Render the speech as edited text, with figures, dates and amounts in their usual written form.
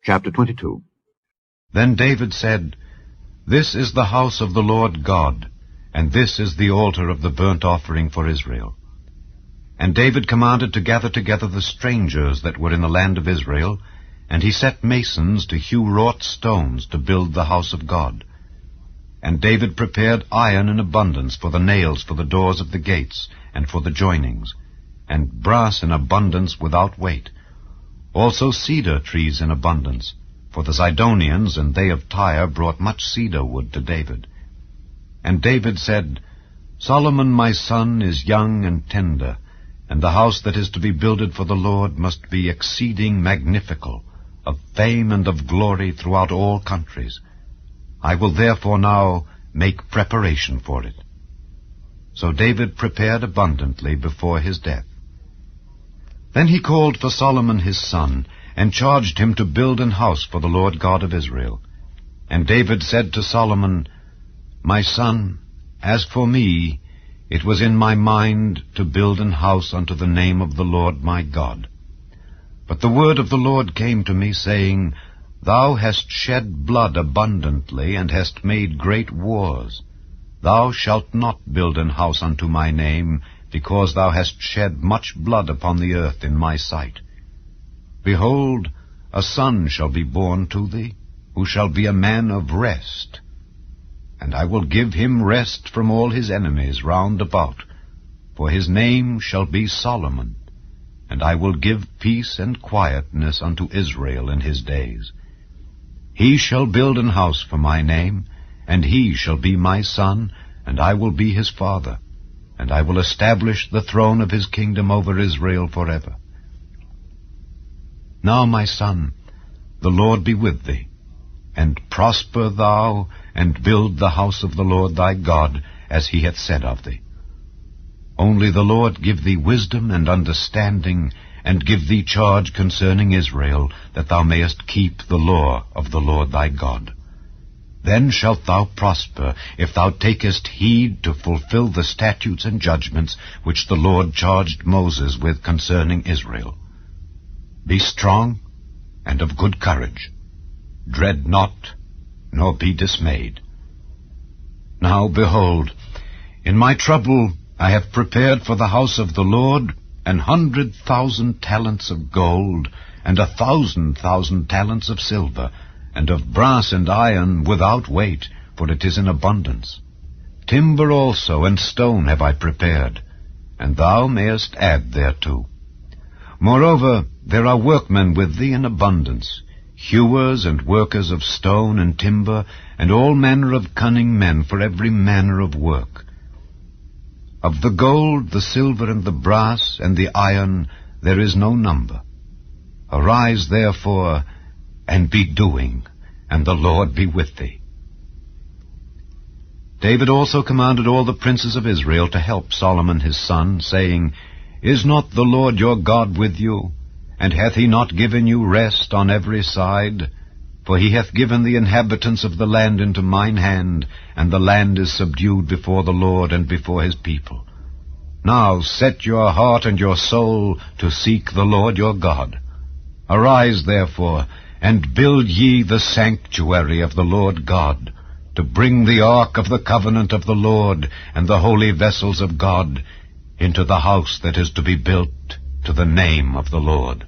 Chapter 22. Then David said, This is the house of the Lord God, and this is the altar of the burnt offering for Israel. And David commanded to gather together the strangers that were in the land of Israel, and he set masons to hew wrought stones to build the house of God. And David prepared iron in abundance for the nails for the doors of the gates, and for the joinings, and brass in abundance without weight, also cedar trees in abundance, for the Zidonians and they of Tyre brought much cedar wood to David. And David said, Solomon my son is young and tender, and the house that is to be builded for the Lord must be exceeding magnifical, of fame and of glory throughout all countries. I will therefore now make preparation for it. So David prepared abundantly before his death. Then he called for Solomon his son, and charged him to build an house for the Lord God of Israel. And David said to Solomon, My son, as for me, it was in my mind to build an house unto the name of the Lord my God. But the word of the Lord came to me, saying, Thou hast shed blood abundantly, and hast made great wars. Thou shalt not build an house unto my name, because thou hast shed much blood upon the earth in my sight. Behold, a son shall be born to thee, who shall be a man of rest. And I will give him rest from all his enemies round about, for his name shall be Solomon. And I will give peace and quietness unto Israel in his days. He shall build an house for my name, and he shall be my son, and I will be his father. And I will establish the throne of his kingdom over Israel forever. Now, my son, the Lord be with thee, and prosper thou, and build the house of the Lord thy God, as he hath said of thee. Only the Lord give thee wisdom and understanding, and give thee charge concerning Israel, that thou mayest keep the law of the Lord thy God. Then shalt thou prosper, if thou takest heed to fulfill the statutes and judgments which the Lord charged Moses with concerning Israel. Be strong and of good courage. Dread not, nor be dismayed. Now, behold, in my trouble I have prepared for the house of the Lord 100,000 talents of gold, and 1,000,000 talents of silver, and of brass and iron without weight, for it is in abundance. Timber also and stone have I prepared, and thou mayest add thereto. Moreover, there are workmen with thee in abundance, hewers and workers of stone and timber, and all manner of cunning men for every manner of work. Of the gold, the silver, and the brass, and the iron, there is no number. Arise, therefore, and be doing, and the Lord be with thee. David also commanded all the princes of Israel to help Solomon his son, saying, Is not the Lord your God with you? And hath he not given you rest on every side? For he hath given the inhabitants of the land into mine hand, and the land is subdued before the Lord and before his people. Now set your heart and your soul to seek the Lord your God. Arise, therefore, and build ye the sanctuary of the Lord God, to bring the ark of the covenant of the Lord and the holy vessels of God into the house that is to be built to the name of the Lord.